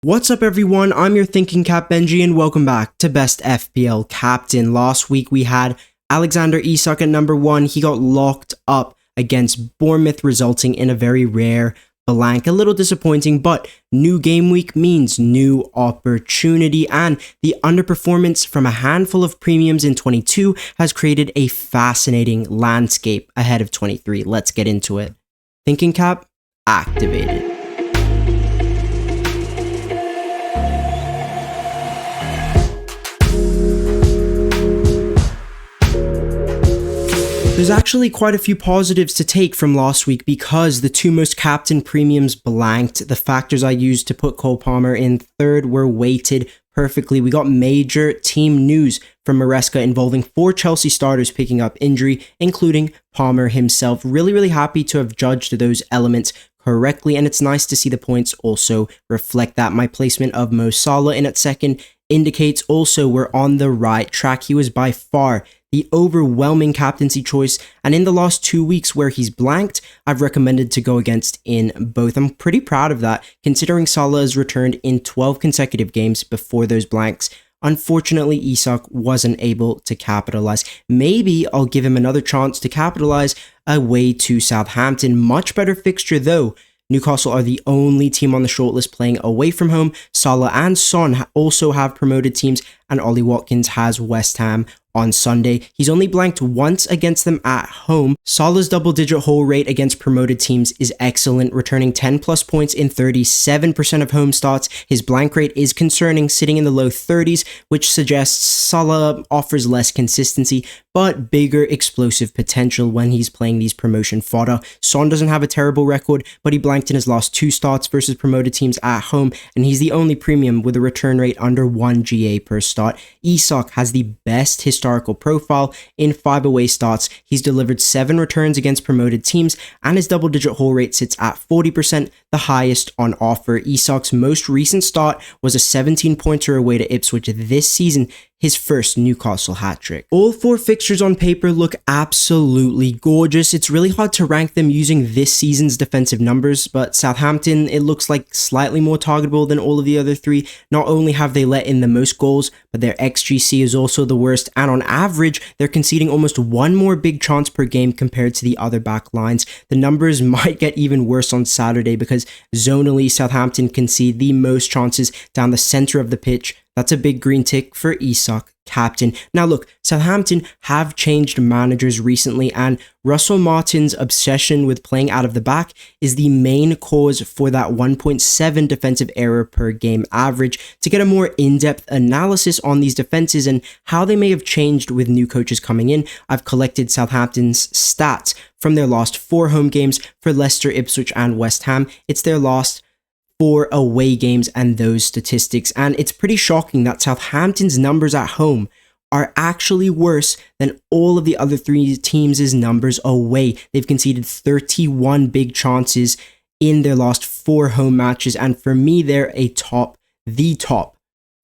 What's up everyone, I'm your Thinking Cap Benji and welcome back to Best FPL Captain. Last week we had Alexander Isak at number 1. He got locked up against Bournemouth, resulting in a very rare blank. A little disappointing, but new game week means new opportunity, and the underperformance from a handful of premiums in 22 has created a fascinating landscape ahead of 23. Let's get into it. Thinking Cap activated. There's actually quite a few positives to take from last week because the two most captain premiums blanked. The factors I used to put Cole Palmer in third were weighted perfectly. We got major team news from Maresca involving 4 Chelsea starters picking up injury, including Palmer himself. Really happy to have judged those elements correctly, and it's nice to see the points also reflect that. My placement of Mo Salah in at second indicates also we're on the right track. He was by far the overwhelming captaincy choice, and in the last 2 weeks where he's blanked, I've recommended to go against in both. I'm pretty proud of that, considering Salah has returned in 12 consecutive games before those blanks. Unfortunately, Isak wasn't able to capitalize. Maybe I'll give him another chance to capitalize away to Southampton. Much better fixture though. Newcastle are the only team on the shortlist playing away from home. Salah and Son also have promoted teams, and Ollie Watkins has West Ham on Sunday. He's only blanked once against them at home. Salah's double-digit hole rate against promoted teams is excellent, returning 10 plus points in 37% of home starts. His blank rate is concerning, sitting in the low 30s, which suggests Salah offers less consistency, but bigger explosive potential when he's playing these promotion fodder. Son doesn't have a terrible record, but he blanked in his last 2 starts versus promoted teams at home, and he's the only premium with a return rate under 1 GA per start. Isak has the best historical profile in 5 away starts. He's delivered 7 returns against promoted teams, and his double-digit hole rate sits at 40%, the highest on offer. Isak's most recent start was a 17-pointer away to Ipswich this season, his first Newcastle hat-trick. All 4 fixtures on paper look absolutely gorgeous. It's really hard to rank them using this season's defensive numbers, but Southampton, it looks like slightly more targetable than all of the other 3. Not only have they let in the most goals, but their XGC is also the worst, and on average, they're conceding almost 1 more big chance per game compared to the other back lines. The numbers might get even worse on Saturday because zonally, Southampton concede the most chances down the center of the pitch. That's a big green tick for Isak, captain. Now look, Southampton have changed managers recently, and Russell Martin's obsession with playing out of the back is the main cause for that 1.7 defensive error per game average. To get a more in-depth analysis on these defenses and how they may have changed with new coaches coming in, I've collected Southampton's stats from their last 4 home games for Leicester, Ipswich, and West Ham. It's their last 4 away games and those statistics, and it's pretty shocking that Southampton's numbers at home are actually worse than all of the other 3 teams' numbers away. They've conceded 31 big chances in their last 4 home matches, and for me, they're the top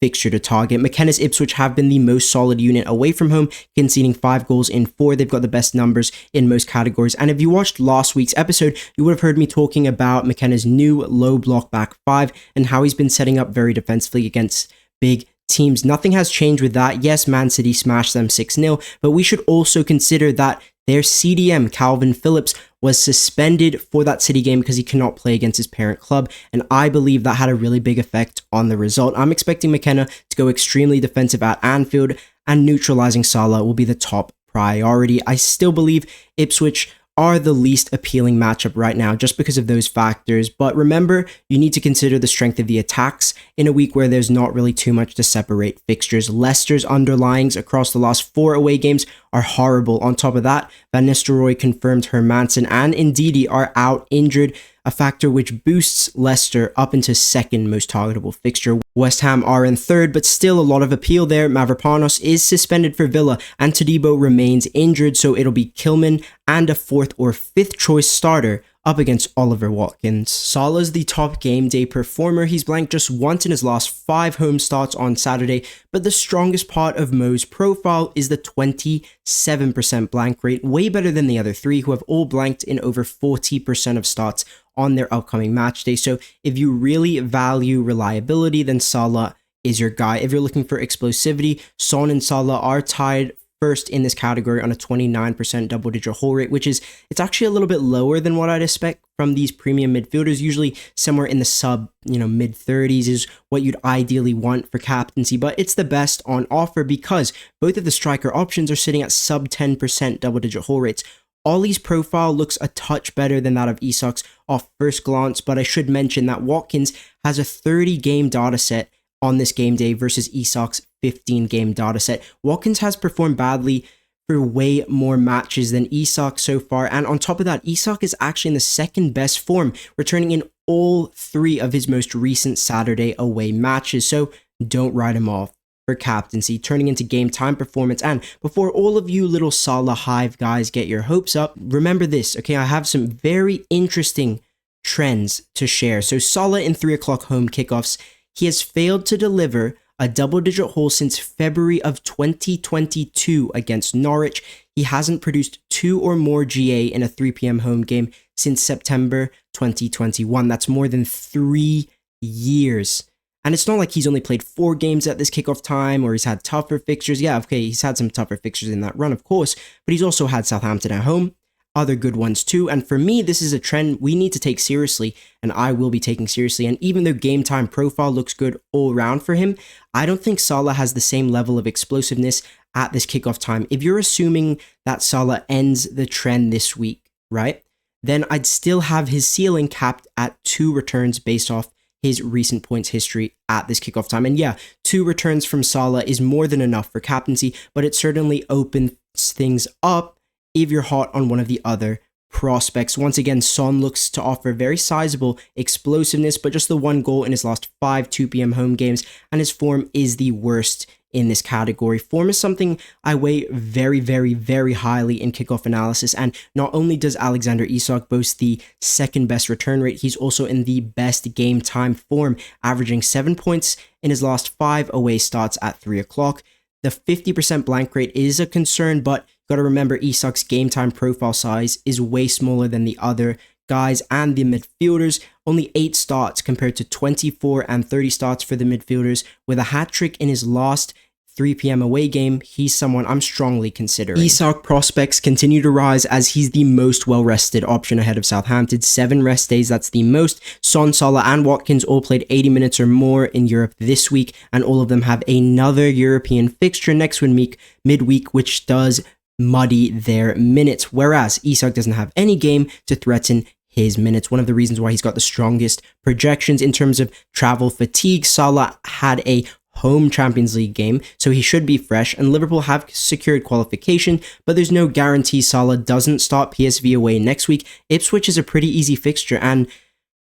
fixture to target. McKenna's Ipswich have been the most solid unit away from home, conceding 5 goals in 4. They've got the best numbers in most categories. And if you watched last week's episode, you would have heard me talking about McKenna's new low block back 5 and how he's been setting up very defensively against big teams. Nothing has changed with that. Yes, Man City smashed them 6-0, but we should also consider that their CDM, Calvin Phillips, was suspended for that City game because he cannot play against his parent club, and I believe that had a really big effect on the result. I'm expecting McKenna to go extremely defensive at Anfield, and neutralizing Salah will be the top priority. I still believe Ipswich are the least appealing matchup right now just because of those factors, but remember, you need to consider the strength of the attacks in a week where there's not really too much to separate fixtures. Leicester's underlyings across the last 4 away games are horrible. On top of that, Van Nistelrooy confirmed Hermansen and Ndidi are out injured, a factor which boosts Leicester up into 2nd most targetable fixture. West Ham are in 3rd, but still a lot of appeal there. Mavropanos is suspended for Villa, and Todibo remains injured, so it'll be Kilman and a 4th or 5th choice starter up against Oliver Watkins. Salah's the top game day performer. He's blanked just once in his last 5 home starts on Saturday, but the strongest part of Mo's profile is the 27% blank rate, way better than the other 3 who have all blanked in over 40% of starts on their upcoming match day. So if you really value reliability, then Salah is your guy. If you're looking for explosivity, Son and Salah are tied first in this category on a 29% double-digit hold rate, which is, it's actually a little bit lower than what I'd expect from these premium midfielders. Usually somewhere in the sub, mid-30s is what you'd ideally want for captaincy, but it's the best on offer because both of the striker options are sitting at sub 10% double-digit hold rates. Ollie's profile looks a touch better than that of Isak's off first glance, but I should mention that Watkins has a 30-game dataset on this game day versus Isak's 15-game dataset. Watkins has performed badly for way more matches than Isak so far, and on top of that, Isak is actually in the second best form, returning in all 3 of his most recent Saturday away matches, so don't write him off for captaincy, turning into game time performance. And before all of you little Salah Hive guys get your hopes up, remember this, okay? I have some very interesting trends to share. So Salah in 3 o'clock home kickoffs, he has failed to deliver a double-digit hold since February of 2022 against Norwich. He hasn't produced 2 or more GA in a 3 p.m. home game since September 2021. That's more than 3 years. And it's not like he's only played 4 games at this kickoff time or he's had tougher fixtures. Yeah, okay, he's had some tougher fixtures in that run, of course, but he's also had Southampton at home, other good ones too. And for me, this is a trend we need to take seriously, and I will be taking seriously. And even though game time profile looks good all around for him, I don't think Salah has the same level of explosiveness at this kickoff time. If you're assuming that Salah ends the trend this week, right, then I'd still have his ceiling capped at 2 returns based off his recent points history at this kickoff time. And yeah, 2 returns from Salah is more than enough for captaincy, but it certainly opens things up if you're hot on one of the other prospects. Once again, Son looks to offer very sizable explosiveness, but just the 1 goal in his last 5 2 p.m. home games, and his form is the worst in this category. Form is something I weigh very, very, very highly in kickoff analysis, and not only does Alexander Isak boast the second best return rate, he's also in the best game time form, averaging 7 points in his last 5 away starts at 3 o'clock. The 50% blank rate is a concern, but got to remember Isak's game time profile size is way smaller than the other guys and the midfielders. Only 8 starts compared to 24 and 30 starts for the midfielders. With a hat-trick in his last 3 p.m. away game, he's someone I'm strongly considering. Isak prospects continue to rise as he's the most well-rested option ahead of Southampton. 7 rest days, that's the most. Son, Salah and Watkins all played 80 minutes or more in Europe this week, and all of them have another European fixture next week, midweek, which does muddy their minutes, whereas Isak doesn't have any game to threaten his minutes. One of the reasons why he's got the strongest projections in terms of travel fatigue. Salah had a home Champions League game, so he should be fresh, and Liverpool have secured qualification, but there's no guarantee Salah doesn't start PSV away next week. Ipswich is a pretty easy fixture, and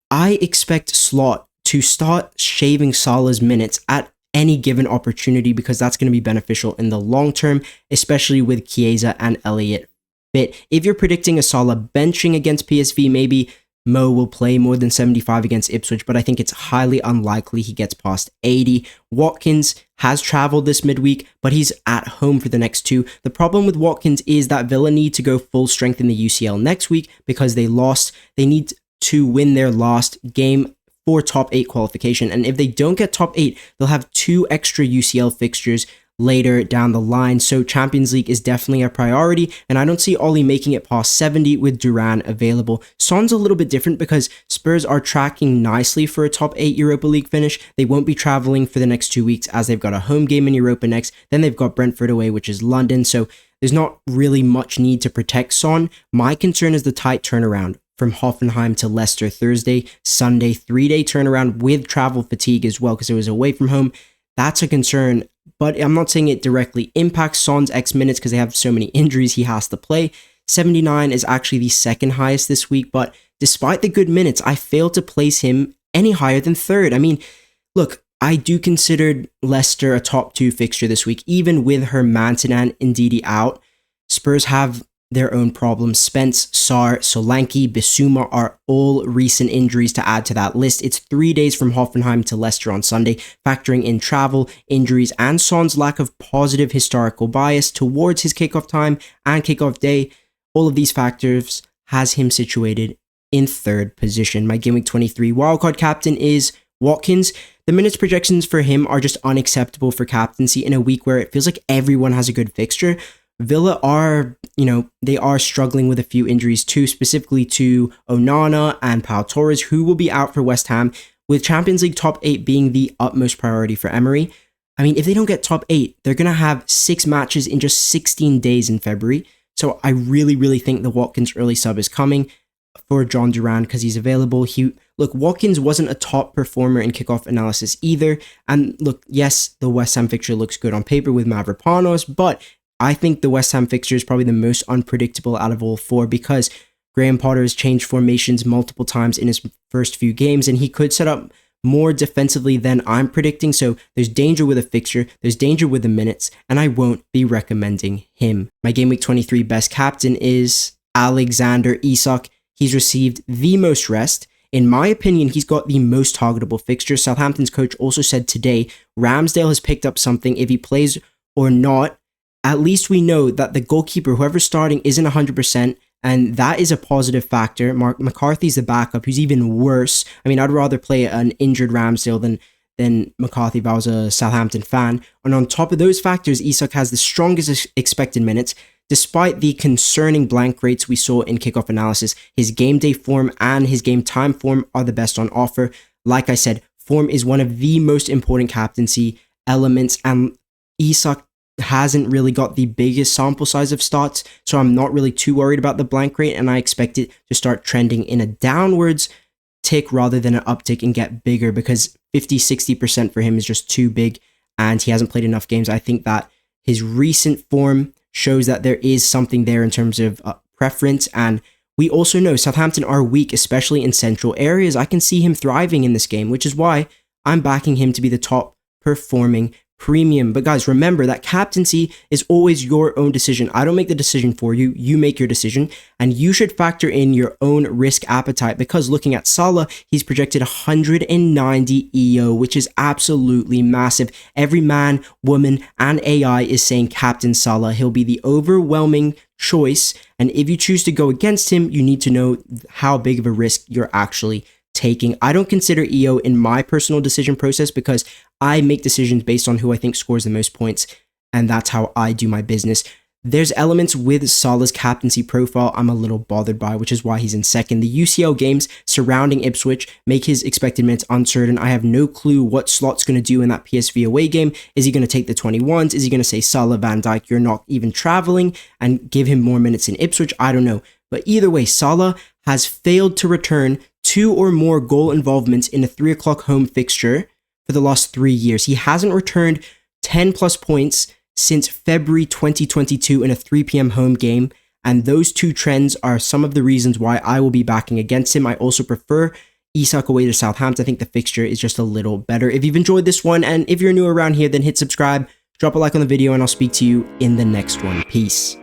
I expect Slot to start shaving Salah's minutes at any given opportunity because that's going to be beneficial in the long term, especially with Chiesa and Elliott fit. If you're predicting a Salah benching against PSV, maybe Mo will play more than 75 against Ipswich, but I think it's highly unlikely he gets past 80. Watkins has traveled this midweek, but he's at home for the next 2. The problem with Watkins is that Villa need to go full strength in the UCL next week because they lost. They need to win their last game for top 8 qualification, and if they don't get top 8, they'll have 2 extra UCL fixtures later down the line, so Champions League is definitely a priority, and I don't see Ollie making it past 70 with Duran available. Son's a little bit different because Spurs are tracking nicely for a top 8 Europa League finish. They won't be traveling for the next 2 weeks as they've got a home game in Europa next, then they've got Brentford away, which is London, so there's not really much need to protect Son. My concern is the tight turnaround from Hoffenheim to Leicester Thursday, Sunday, 3-day turnaround with travel fatigue as well because it was away from home. That's a concern, but I'm not saying it directly impacts Son's xMinutes because they have so many injuries he has to play. 79 is actually the second highest this week, but despite the good minutes, I failed to place him any higher than 3rd. I mean, look, I do consider Leicester a top 2 fixture this week, even with Hermansen and Ndidi out. Spurs have their own problems. Spence, Sarr, Solanke, Bissouma are all recent injuries to add to that list. It's 3 days from Hoffenheim to Leicester on Sunday, factoring in travel, injuries, and Son's lack of positive historical bias towards his kickoff time and kickoff day. All of these factors has him situated in third position. My Game Week 23 wildcard captain is Watkins. The minutes projections for him are just unacceptable for captaincy in a week where it feels like everyone has a good fixture. Villa are, they are struggling with a few injuries too, specifically to Onana and Pau Torres, who will be out for West Ham, with Champions League top 8 being the utmost priority for Emery. I mean, if they don't get top 8, they're going to have 6 matches in just 16 days in February. So I really, really think the Watkins early sub is coming for John Duran because he's available. Look, Watkins wasn't a top performer in kickoff analysis either. And look, yes, the West Ham fixture looks good on paper with Mavropanos, but I think the West Ham fixture is probably the most unpredictable out of all 4 because Graham Potter has changed formations multiple times in his first few games, and he could set up more defensively than I'm predicting. So there's danger with a fixture, there's danger with the minutes, and I won't be recommending him. My Game Week 23 best captain is Alexander Isak. He's received the most rest. In my opinion, he's got the most targetable fixture. Southampton's coach also said today, Ramsdale has picked up something. If he plays or not, at least we know that the goalkeeper, whoever's starting, isn't 100%, and that is a positive factor. McCarthy's the backup, who's even worse. I mean, I'd rather play an injured Ramsdale than McCarthy if I was a Southampton fan. And on top of those factors, Isak has the strongest expected minutes. Despite the concerning blank rates we saw in kickoff analysis, his game day form and his game time form are the best on offer. Like I said, form is one of the most important captaincy elements, and Isak hasn't really got the biggest sample size of starts, so I'm not really too worried about the blank rate, and I expect it to start trending in a downwards tick rather than an uptick and get bigger, because 50-60% for him is just too big and he hasn't played enough games. I think that his recent form shows that there is something there in terms of preference, and we also know Southampton are weak, especially in central areas. I can see him thriving in this game, which is why I'm backing him to be the top performing premium. But guys, remember that captaincy is always your own decision. I don't make the decision for you. You make your decision, and you should factor in your own risk appetite, because looking at Salah, he's projected 190 EO, which is absolutely massive. Every man, woman, and AI is saying Captain Salah. He'll be the overwhelming choice, and if you choose to go against him, you need to know how big of a risk you're actually taking. I don't consider EO in my personal decision process because I make decisions based on who I think scores the most points, and that's how I do my business. There's elements with Salah's captaincy profile I'm a little bothered by, which is why he's in second. The UCL games surrounding Ipswich make his expected minutes uncertain. I have no clue what Slot's going to do in that PSV away game. Is he going to take the 21s? Is he going to say, Salah, Van Dijk, you're not even traveling, and give him more minutes in Ipswich? I don't know. But either way, Salah has failed to return 2 or more goal involvements in a 3 o'clock home fixture for the last 3 years. He hasn't returned 10 plus points since February 2022 in a 3 p.m. home game, and those 2 trends are some of the reasons why I will be backing against him. I also prefer Isak away to Southampton. I think the fixture is just a little better. If you've enjoyed this one, and if you're new around here, then hit subscribe, drop a like on the video, and I'll speak to you in the next one. Peace.